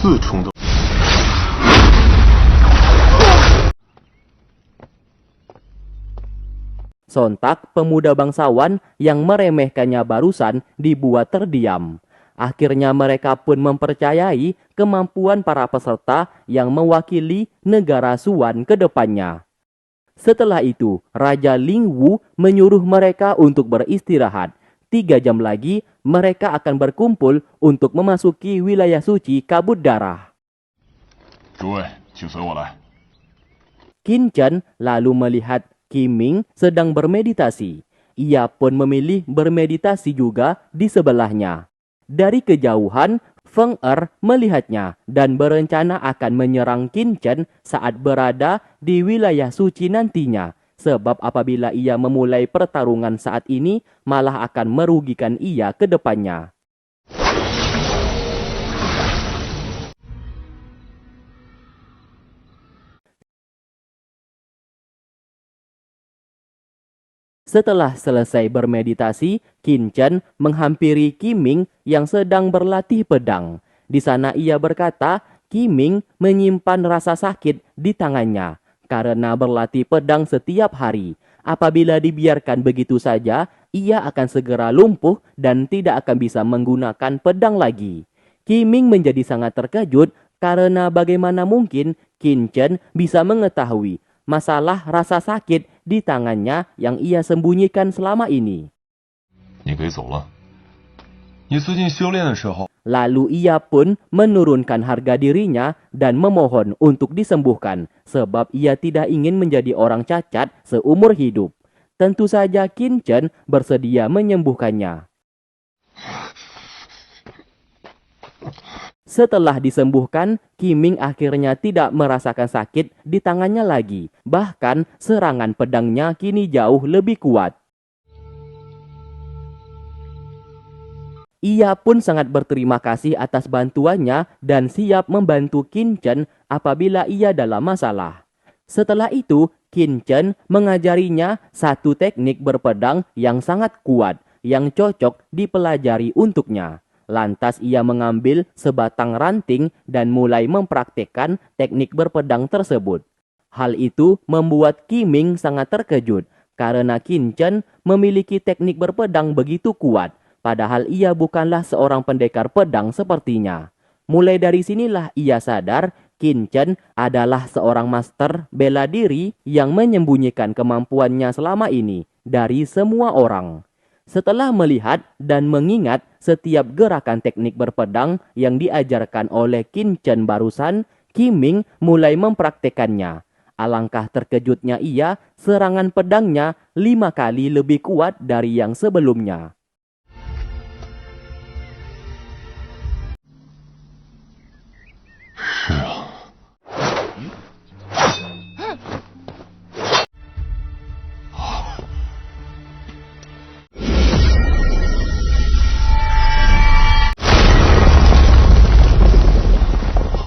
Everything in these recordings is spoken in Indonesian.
四重的。Sontak, pemuda bangsawan yang meremehkannya barusan dibuat terdiam. Akhirnya mereka pun mempercayai kemampuan para peserta yang mewakili negara Suan ke depannya. Setelah itu, Raja Ling Wu menyuruh mereka untuk beristirahat. 3 jam lagi, mereka akan berkumpul untuk memasuki wilayah suci Kabut Darah. 诸位，请随我来。 Qin Chen lalu melihat Qi Ming sedang bermeditasi. Ia pun memilih bermeditasi juga di sebelahnya. Dari kejauhan, Feng Er melihatnya dan berencana akan menyerang Qin Chen saat berada di wilayah suci nantinya. Sebab apabila ia memulai pertarungan saat ini, malah akan merugikan ia ke depannya. Setelah selesai bermeditasi, Qin Chen menghampiri Qi Ming yang sedang berlatih pedang. Di sana ia berkata, Qi Ming menyimpan rasa sakit di tangannya karena berlatih pedang setiap hari. Apabila dibiarkan begitu saja, ia akan segera lumpuh dan tidak akan bisa menggunakan pedang lagi. Qi Ming menjadi sangat terkejut karena bagaimana mungkin Qin Chen bisa mengetahui masalah rasa sakit di tangannya yang ia sembunyikan selama ini. 你可以走了。你最近修炼的时候， Lalu ia pun menurunkan harga dirinya dan memohon untuk disembuhkan sebab ia tidak ingin menjadi orang cacat seumur hidup. Tentu saja Qin Chen bersedia menyembuhkannya. Setelah disembuhkan, Qi Ming akhirnya tidak merasakan sakit di tangannya lagi. Bahkan serangan pedangnya kini jauh lebih kuat. Ia pun sangat berterima kasih atas bantuannya dan siap membantu Qin Chen apabila ia dalam masalah. Setelah itu, Qin Chen mengajarinya satu teknik berpedang yang sangat kuat yang cocok dipelajari untuknya. Lantas ia mengambil sebatang ranting dan mulai mempraktekkan teknik berpedang tersebut. Hal itu membuat Qi Ming sangat terkejut karena Qin Chen memiliki teknik berpedang begitu kuat. Padahal ia bukanlah seorang pendekar pedang sepertinya. Mulai dari sinilah ia sadar Qin Chen adalah seorang master bela diri yang menyembunyikan kemampuannya selama ini dari semua orang. Setelah melihat dan mengingat setiap gerakan teknik berpedang yang diajarkan oleh Qin Chen barusan, Qi Ming mulai mempraktekannya. Alangkah terkejutnya ia, serangan pedangnya 5 kali lebih kuat dari yang sebelumnya.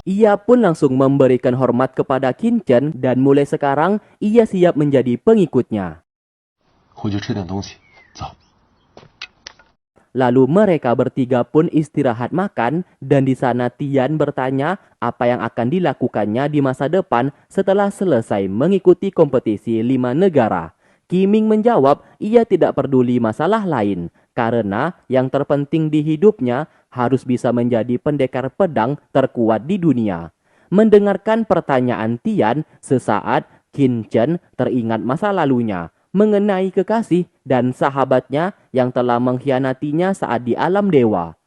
Ia pun langsung memberikan hormat kepada Qin Chen dan mulai sekarang ia siap menjadi pengikutnya. 回去吃点东西，走。 Lalu mereka bertiga pun istirahat makan dan di sana Tian bertanya apa yang akan dilakukannya di masa depan setelah selesai mengikuti kompetisi 5 negara. Qi Ming menjawab ia tidak peduli masalah lain karena yang terpenting di hidupnya harus bisa menjadi pendekar pedang terkuat di dunia. Mendengarkan pertanyaan Tian, sesaat Qin Chen teringat masa lalunya mengenai kekasih dan sahabatnya yang telah mengkhianatinya saat di alam dewa.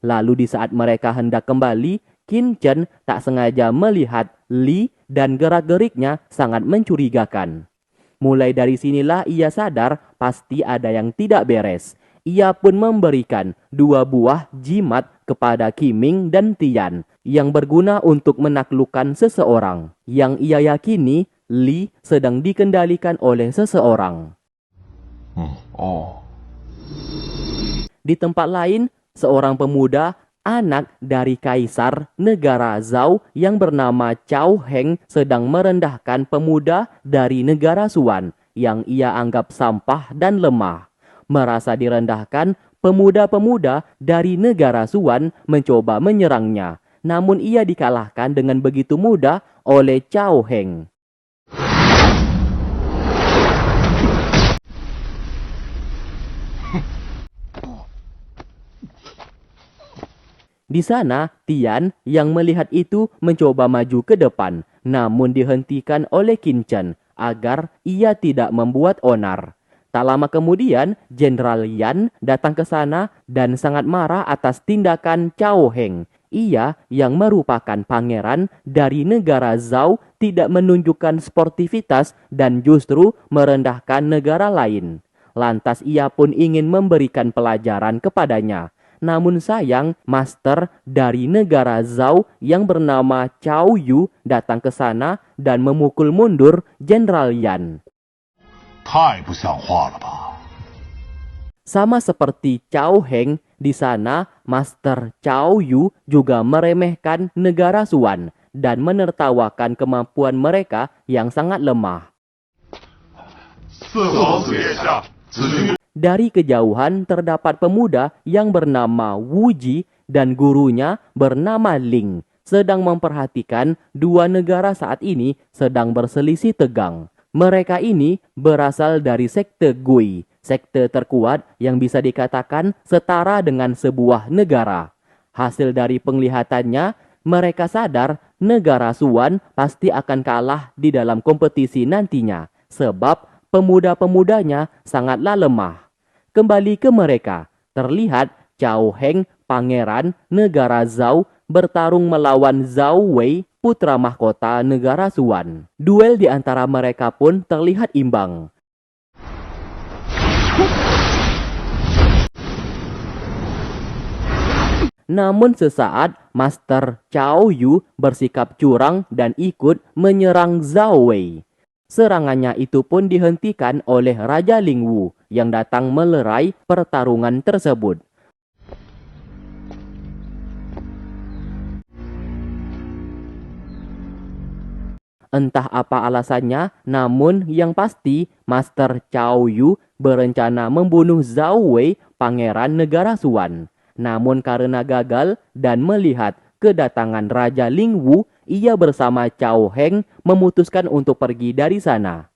Lalu di saat mereka hendak kembali, Qin Chen tak sengaja melihat Li dan gerak-geriknya sangat mencurigakan. Mulai dari sinilah ia sadar pasti ada yang tidak beres. Ia pun memberikan 2 buah jimat kepada Qi Ming dan Tian yang berguna untuk menaklukkan seseorang yang ia yakini Li sedang dikendalikan oleh seseorang. Di tempat lain, seorang pemuda, anak dari kaisar negara Zhao yang bernama Cao Heng sedang merendahkan pemuda dari negara Suan yang ia anggap sampah dan lemah. Merasa direndahkan, pemuda-pemuda dari negara Suan mencoba menyerangnya. Namun ia dikalahkan dengan begitu mudah oleh Cao Heng. Di sana, Tian yang melihat itu mencoba maju ke depan, namun dihentikan oleh Qin Chen agar ia tidak membuat onar. Tak lama kemudian, Jenderal Yan datang ke sana dan sangat marah atas tindakan Cao Heng. Ia yang merupakan pangeran dari negara Zhou tidak menunjukkan sportivitas dan justru merendahkan negara lain. Lantas ia pun ingin memberikan pelajaran kepadanya. Namun sayang, master dari negara Zhou yang bernama Cao Yu datang ke sana dan memukul mundur Jenderal Yan. Sama seperti Cao Heng, di sana Master Cao Yu juga meremehkan negara Suan dan menertawakan kemampuan mereka yang sangat lemah. Dari kejauhan terdapat pemuda yang bernama Wu Ji dan gurunya bernama Ling sedang memperhatikan dua negara saat ini sedang berselisih tegang. Mereka ini berasal dari sekte Gui, sekte terkuat yang bisa dikatakan setara dengan sebuah negara. Hasil dari penglihatannya, mereka sadar negara Suan pasti akan kalah di dalam kompetisi nantinya sebab pemuda-pemudanya sangatlah lemah. Kembali ke mereka, terlihat Cao Heng, pangeran negara Zhou, bertarung melawan Zhao Wei, putra mahkota negara Suan. Duel di antara mereka pun terlihat imbang. Namun sesaat, Master Cao Yu bersikap curang dan ikut menyerang Zhao Wei. Serangannya itu pun dihentikan oleh Raja Ling Wu yang datang melerai pertarungan tersebut. Entah apa alasannya, namun yang pasti Master Cao Yu berencana membunuh Zhao Wei, pangeran negara Suan. Namun karena gagal dan melihat kedatangan Raja Ling Wu, ia bersama Cao Heng memutuskan untuk pergi dari sana.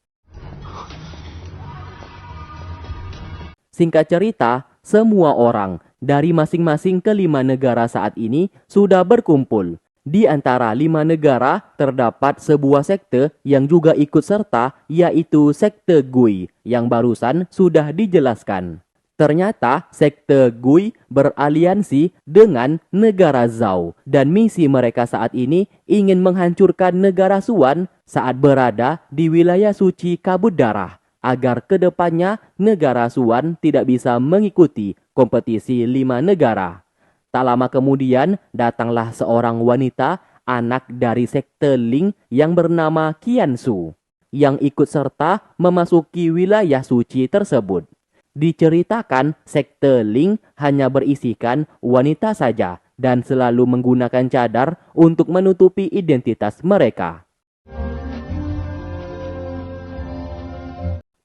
Singkat cerita, semua orang dari masing-masing kelima negara saat ini sudah berkumpul. Di antara 5 negara terdapat sebuah sekte yang juga ikut serta, yaitu sekte Gui yang barusan sudah dijelaskan. Ternyata sekte Gui beraliansi dengan negara Zhou dan misi mereka saat ini ingin menghancurkan negara Suan saat berada di wilayah suci Kabut Darah agar kedepannya negara Suan tidak bisa mengikuti kompetisi 5 negara. Tak lama kemudian datanglah seorang wanita anak dari sekte Ling yang bernama Qiansu yang ikut serta memasuki wilayah suci tersebut. Diceritakan sekte Ling hanya berisikan wanita saja dan selalu menggunakan cadar untuk menutupi identitas mereka.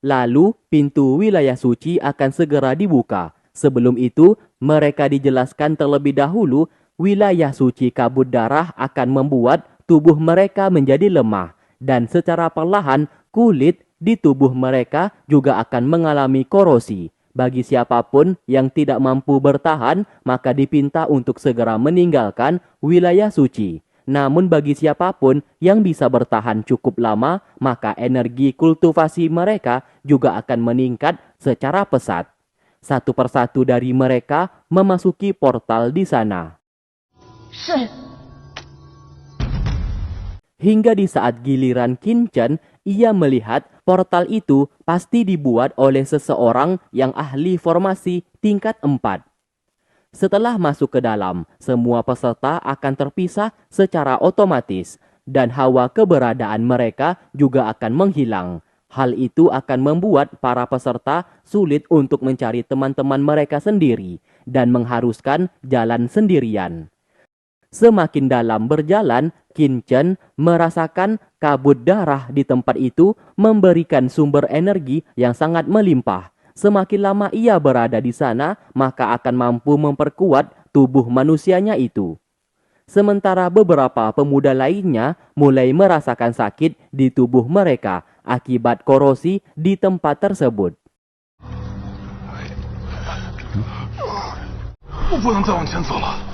Lalu pintu wilayah suci akan segera dibuka. Sebelum itu, mereka dijelaskan terlebih dahulu wilayah suci Kabut Darah akan membuat tubuh mereka menjadi lemah dan secara perlahan kulit di tubuh mereka juga akan mengalami korosi. Bagi siapapun yang tidak mampu bertahan, maka dipinta untuk segera meninggalkan wilayah suci. Namun bagi siapapun yang bisa bertahan cukup lama, maka energi kultivasi mereka juga akan meningkat secara pesat. Satu persatu dari mereka memasuki portal di sana. Hingga di saat giliran Qin Chen, ia melihat portal itu pasti dibuat oleh seseorang yang ahli formasi tingkat 4. Setelah masuk ke dalam, semua peserta akan terpisah secara otomatis dan hawa keberadaan mereka juga akan menghilang. Hal itu akan membuat para peserta sulit untuk mencari teman-teman mereka sendiri dan mengharuskan jalan sendirian. Semakin dalam berjalan, Qin Chen merasakan kabut darah di tempat itu memberikan sumber energi yang sangat melimpah. Semakin lama ia berada di sana, maka akan mampu memperkuat tubuh manusianya itu. Sementara beberapa pemuda lainnya mulai merasakan sakit di tubuh mereka akibat korosi di tempat tersebut. 我不能再往前走了。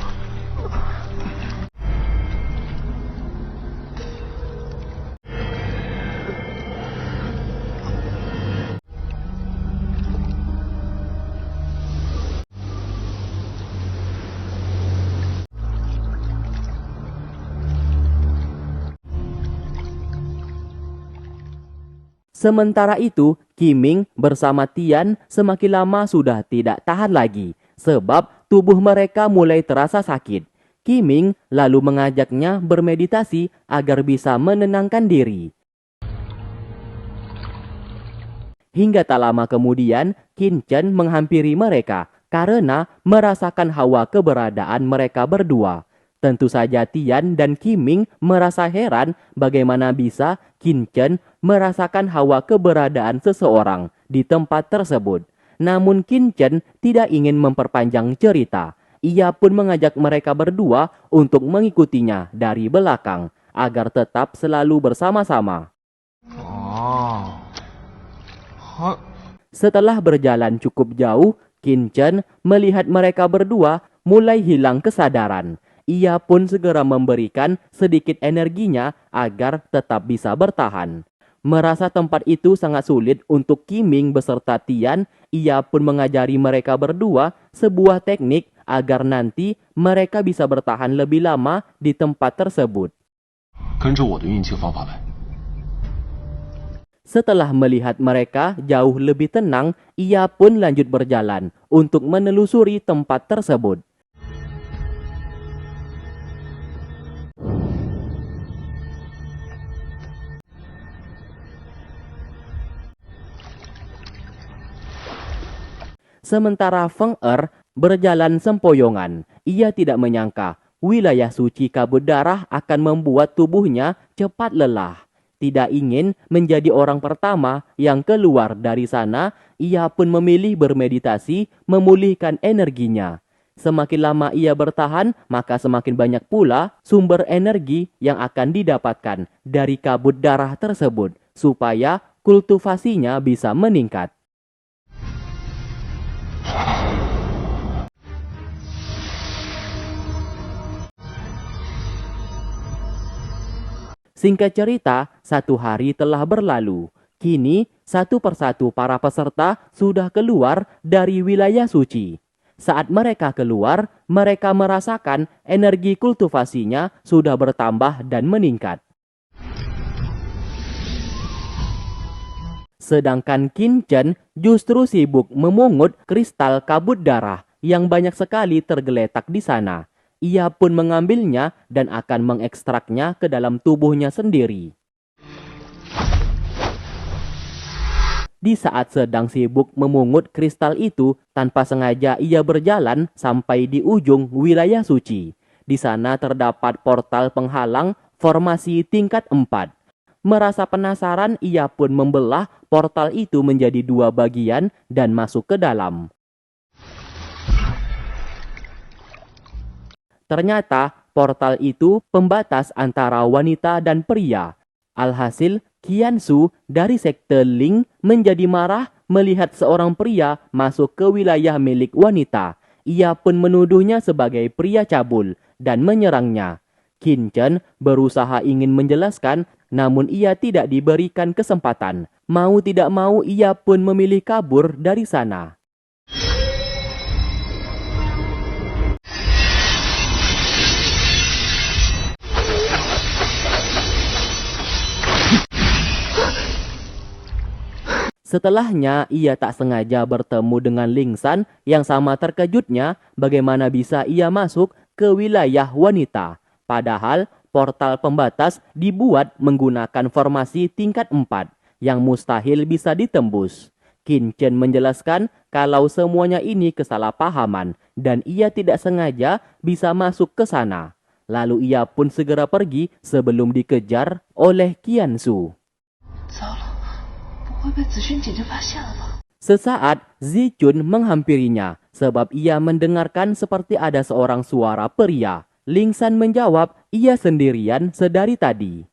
Sementara itu, Qiming bersama Tian semakin lama sudah tidak tahan lagi, sebab tubuh mereka mulai terasa sakit. Qiming lalu mengajaknya bermeditasi agar bisa menenangkan diri. Hingga tak lama kemudian, Qin Chen menghampiri mereka karena merasakan hawa keberadaan mereka berdua. Tentu saja Tian dan Qiming merasa heran bagaimana bisa Qin Chen merasakan hawa keberadaan seseorang di tempat tersebut. Namun Qin Chen tidak ingin memperpanjang cerita. Ia pun mengajak mereka berdua untuk mengikutinya dari belakang agar tetap selalu bersama-sama. Setelah berjalan cukup jauh, Qin Chen melihat mereka berdua mulai hilang kesadaran. Ia pun segera memberikan sedikit energinya agar tetap bisa bertahan. Merasa tempat itu sangat sulit untuk Qiming beserta Tian, ia pun mengajari mereka berdua sebuah teknik agar nanti mereka bisa bertahan lebih lama di tempat tersebut. 跟着我的运气方法来。 Setelah melihat mereka jauh lebih tenang, ia pun lanjut berjalan untuk menelusuri tempat tersebut. Sementara Feng Er berjalan sempoyongan, ia tidak menyangka wilayah suci kabut darah akan membuat tubuhnya cepat lelah. Tidak ingin menjadi orang pertama yang keluar dari sana, ia pun memilih bermeditasi memulihkan energinya. Semakin lama ia bertahan, maka semakin banyak pula sumber energi yang akan didapatkan dari kabut darah tersebut, supaya kultivasinya bisa meningkat. Singkat cerita, satu hari telah berlalu. Kini, satu persatu para peserta sudah keluar dari wilayah suci. Saat mereka keluar, mereka merasakan energi kultivasinya sudah bertambah dan meningkat. Sedangkan Qin Chen justru sibuk memungut kristal kabut darah yang banyak sekali tergeletak di sana. Ia pun mengambilnya dan akan mengekstraknya ke dalam tubuhnya sendiri. Di saat sedang sibuk memungut kristal itu, tanpa sengaja ia berjalan sampai di ujung wilayah suci. Di sana terdapat portal penghalang formasi tingkat 4. Merasa penasaran, ia pun membelah portal itu menjadi 2 bagian dan masuk ke dalam. Ternyata portal itu pembatas antara wanita dan pria. Alhasil, Qiansu dari sekte Ling menjadi marah melihat seorang pria masuk ke wilayah milik wanita. Ia pun menuduhnya sebagai pria cabul dan menyerangnya. Qin Chen berusaha ingin menjelaskan, namun ia tidak diberikan kesempatan. Mau tidak mau, ia pun memilih kabur dari sana. Setelahnya, ia tak sengaja bertemu dengan Ling San yang sama terkejutnya bagaimana bisa ia masuk ke wilayah wanita. Padahal portal pembatas dibuat menggunakan formasi tingkat 4 yang mustahil bisa ditembus. Qin Chen menjelaskan kalau semuanya ini kesalahpahaman dan ia tidak sengaja bisa masuk ke sana. Lalu ia pun segera pergi sebelum dikejar oleh Qiansu. Sesaat, Zichun menghampirinya sebab ia mendengarkan seperti ada seorang suara pria. Lingsan menjawab, ia sendirian sedari tadi.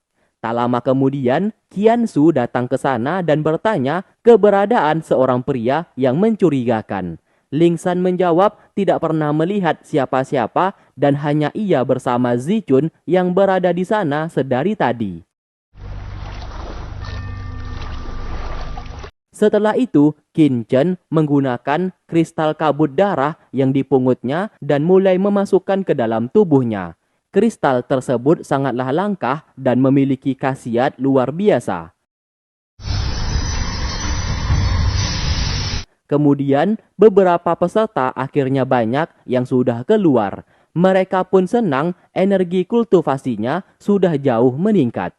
Tak lama kemudian, Qiansu datang ke sana dan bertanya keberadaan seorang pria yang mencurigakan. Lingsan menjawab tidak pernah melihat siapa-siapa dan hanya ia bersama Zichun yang berada di sana sedari tadi. Setelah itu, Qin Chen menggunakan kristal kabut darah yang dipungutnya dan mulai memasukkan ke dalam tubuhnya. Kristal tersebut sangatlah langka dan memiliki khasiat luar biasa. Kemudian, beberapa peserta akhirnya banyak yang sudah keluar. Mereka pun senang energi kultivasinya sudah jauh meningkat.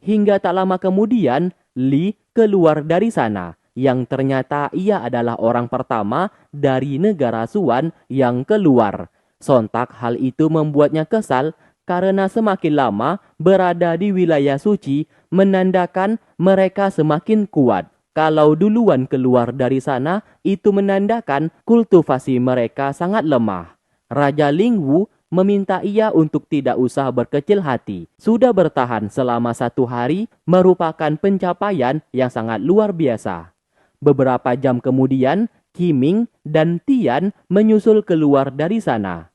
Hingga tak lama kemudian, Li keluar dari sana, yang ternyata ia adalah orang pertama dari negara Suan yang keluar. Sontak hal itu membuatnya kesal karena semakin lama berada di wilayah suci menandakan mereka semakin kuat. Kalau duluan keluar dari sana, itu menandakan kultivasi mereka sangat lemah. Raja Lingwu meminta ia untuk tidak usah berkecil hati. Sudah bertahan selama 1 hari merupakan pencapaian yang sangat luar biasa. Beberapa jam kemudian, Qiming dan Tian menyusul keluar dari sana.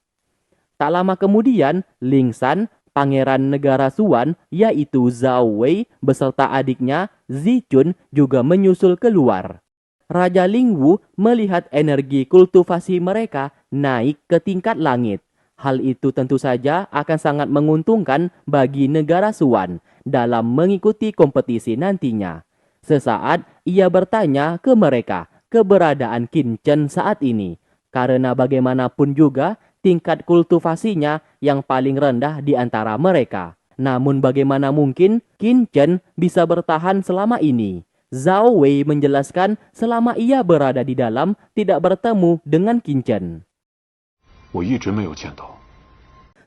Tak lama kemudian, Lingsan, pangeran negara Suan, yaitu Zhao Wei beserta adiknya Zichun juga menyusul keluar. Raja Lingwu melihat energi kultivasi mereka naik ke tingkat langit. Hal itu tentu saja akan sangat menguntungkan bagi negara Suan dalam mengikuti kompetisi nantinya. Sesaat ia bertanya ke mereka keberadaan Qin Chen saat ini. Karena bagaimanapun juga tingkat kultivasinya yang paling rendah di antara mereka. Namun bagaimana mungkin Qin Chen bisa bertahan selama ini? Zhao Wei menjelaskan selama ia berada di dalam tidak bertemu dengan Qin Chen.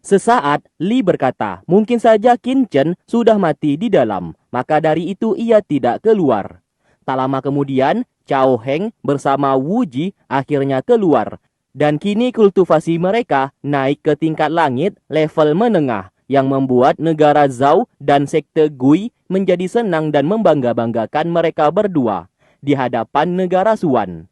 Sesaat, Li berkata, mungkin saja Qin Chen sudah mati di dalam, maka dari itu ia tidak keluar. Tak lama kemudian, Cao Heng bersama Wu Ji akhirnya keluar. Dan kini kultivasi mereka naik ke tingkat langit level menengah, yang membuat negara Zhao dan sekte Gui menjadi senang dan membangga-banggakan mereka berdua di hadapan negara Suan.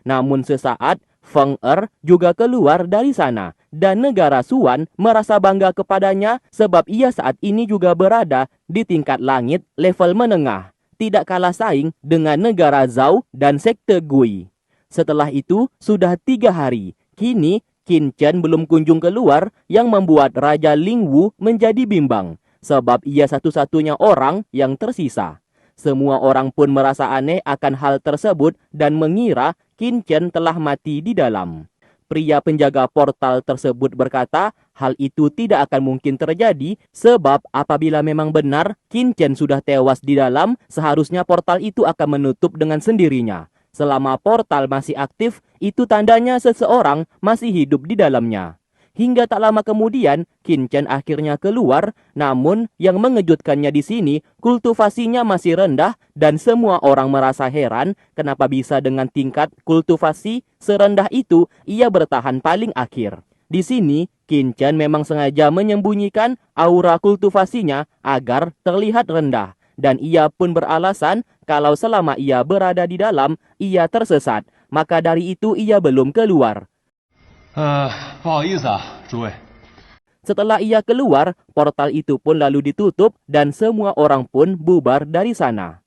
Namun sesaat, Feng Er juga keluar dari sana dan negara Suan merasa bangga kepadanya sebab ia saat ini juga berada di tingkat langit level menengah, tidak kalah saing dengan negara Zhao dan sekte Gui. Setelah itu, sudah 3 hari, kini Qin Chen belum kunjung keluar yang membuat Raja Lingwu menjadi bimbang sebab ia satu-satunya orang yang tersisa. Semua orang pun merasa aneh akan hal tersebut dan mengira Qin Chen telah mati di dalam. Pria penjaga portal tersebut berkata, hal itu tidak akan mungkin terjadi sebab apabila memang benar Qin Chen sudah tewas di dalam, seharusnya portal itu akan menutup dengan sendirinya. Selama portal masih aktif, itu tandanya seseorang masih hidup di dalamnya. Hingga tak lama kemudian, Qin Chen akhirnya keluar, namun yang mengejutkannya di sini, kultivasinya masih rendah dan semua orang merasa heran kenapa bisa dengan tingkat kultivasi serendah itu ia bertahan paling akhir. Di sini, Qin Chen memang sengaja menyembunyikan aura kultivasinya agar terlihat rendah. Dan ia pun beralasan kalau selama ia berada di dalam, ia tersesat. Maka dari itu ia belum keluar. 不好意思啊，诸位。 Setelah ia keluar, portal itu pun lalu ditutup dan semua orang pun bubar dari sana.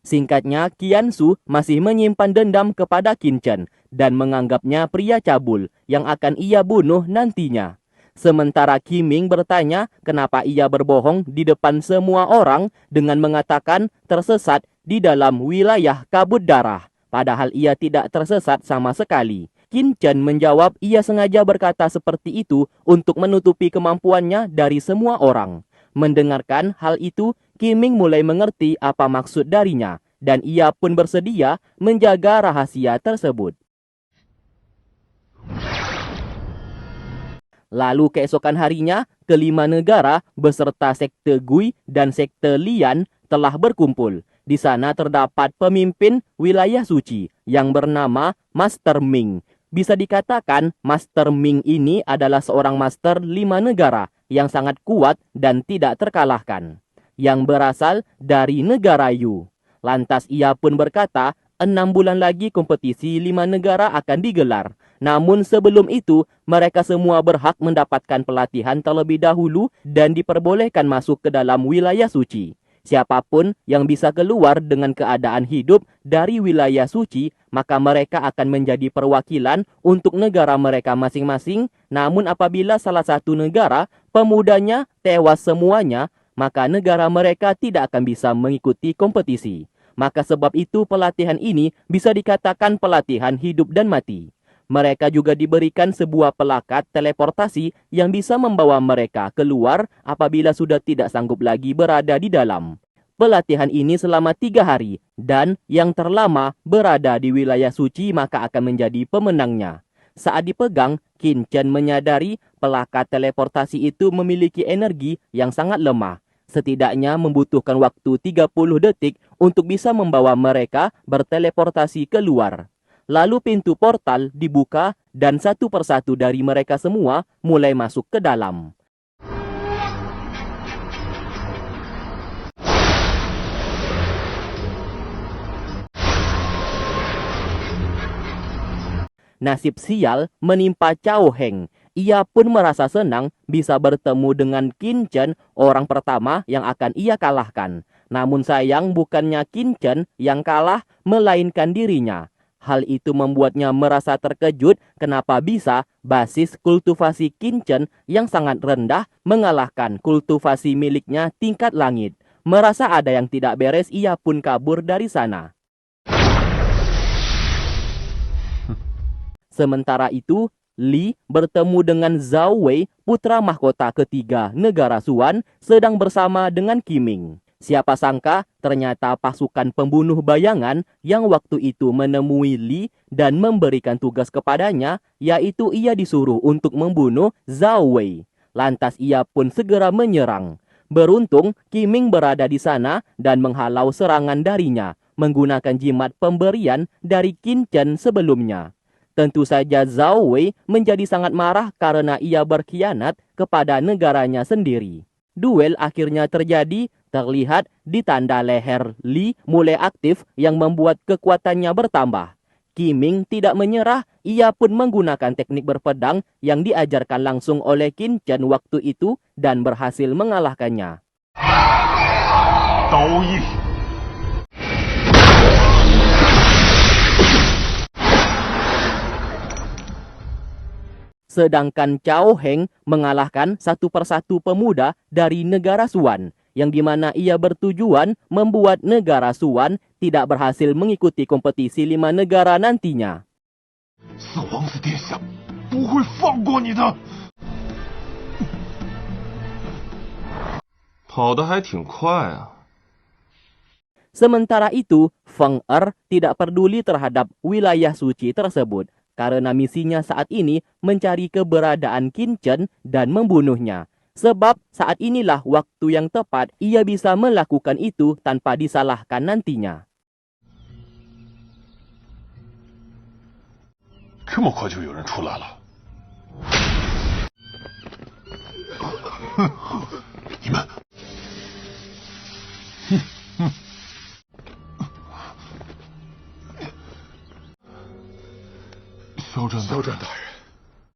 Singkatnya, Qiansu masih menyimpan dendam kepada Qin Chen dan menganggapnya pria cabul yang akan ia bunuh nantinya. Sementara Qiming bertanya kenapa ia berbohong di depan semua orang dengan mengatakan tersesat di dalam wilayah kabut darah. Padahal ia tidak tersesat sama sekali. Qin Chen menjawab ia sengaja berkata seperti itu untuk menutupi kemampuannya dari semua orang. Mendengarkan hal itu, Qiming mulai mengerti apa maksud darinya dan ia pun bersedia menjaga rahasia tersebut. Lalu keesokan harinya, kelima negara beserta sekte Gui dan sekte Lian telah berkumpul. Di sana terdapat pemimpin wilayah suci yang bernama Master Ming. Bisa dikatakan Master Ming ini adalah seorang master 5 negara yang sangat kuat dan tidak terkalahkan, yang berasal dari negara Yu. Lantas ia pun berkata, 6 bulan lagi kompetisi 5 negara akan digelar. Namun sebelum itu, mereka semua berhak mendapatkan pelatihan terlebih dahulu dan diperbolehkan masuk ke dalam wilayah suci. Siapapun yang bisa keluar dengan keadaan hidup dari wilayah suci, maka mereka akan menjadi perwakilan untuk negara mereka masing-masing. Namun apabila salah satu negara, pemudanya tewas semuanya, maka negara mereka tidak akan bisa mengikuti kompetisi. Maka sebab itu pelatihan ini bisa dikatakan pelatihan hidup dan mati. Mereka juga diberikan sebuah pelakat teleportasi yang bisa membawa mereka keluar apabila sudah tidak sanggup lagi berada di dalam. Pelatihan ini selama 3 hari dan yang terlama berada di wilayah suci maka akan menjadi pemenangnya. Saat dipegang, Qin Chen menyadari pelakat teleportasi itu memiliki energi yang sangat lemah. Setidaknya membutuhkan waktu 30 detik untuk bisa membawa mereka berteleportasi keluar. Lalu pintu portal dibuka dan satu persatu dari mereka semua mulai masuk ke dalam. Nasib sial menimpa Cao Heng. Ia pun merasa senang bisa bertemu dengan Qin Chen, orang pertama yang akan ia kalahkan. Namun sayang bukannya Qin Chen yang kalah, melainkan dirinya. Hal itu membuatnya merasa terkejut kenapa bisa basis kultivasi Qin Chen yang sangat rendah mengalahkan kultivasi miliknya tingkat langit. Merasa ada yang tidak beres, ia pun kabur dari sana. Sementara itu, Li bertemu dengan Zhao Wei, putra mahkota ketiga negara Suan, sedang bersama dengan Qiming. Siapa sangka ternyata pasukan pembunuh bayangan yang waktu itu menemui Li dan memberikan tugas kepadanya, yaitu ia disuruh untuk membunuh Zhao Wei. Lantas ia pun segera menyerang. Beruntung Qiming berada di sana dan menghalau serangan darinya menggunakan jimat pemberian dari Qin Chen sebelumnya. Tentu saja Zhao Wei menjadi sangat marah karena ia berkhianat kepada negaranya sendiri. Duel akhirnya terjadi, terlihat di tanda leher Li mulai aktif yang membuat kekuatannya bertambah. Qiming tidak menyerah, ia pun menggunakan teknik berpedang yang diajarkan langsung oleh Qin Chen waktu itu dan berhasil mengalahkannya. Sedangkan Cao Heng mengalahkan satu persatu pemuda dari negara Suan, yang dimana ia bertujuan membuat negara Suan tidak berhasil mengikuti kompetisi 5 negara nantinya. Sementara itu, Feng Er tidak peduli terhadap wilayah suci tersebut, karena misinya saat ini mencari keberadaan Qin Chen dan membunuhnya. Sebab saat inilah waktu yang tepat ia bisa melakukan itu tanpa disalahkan nantinya.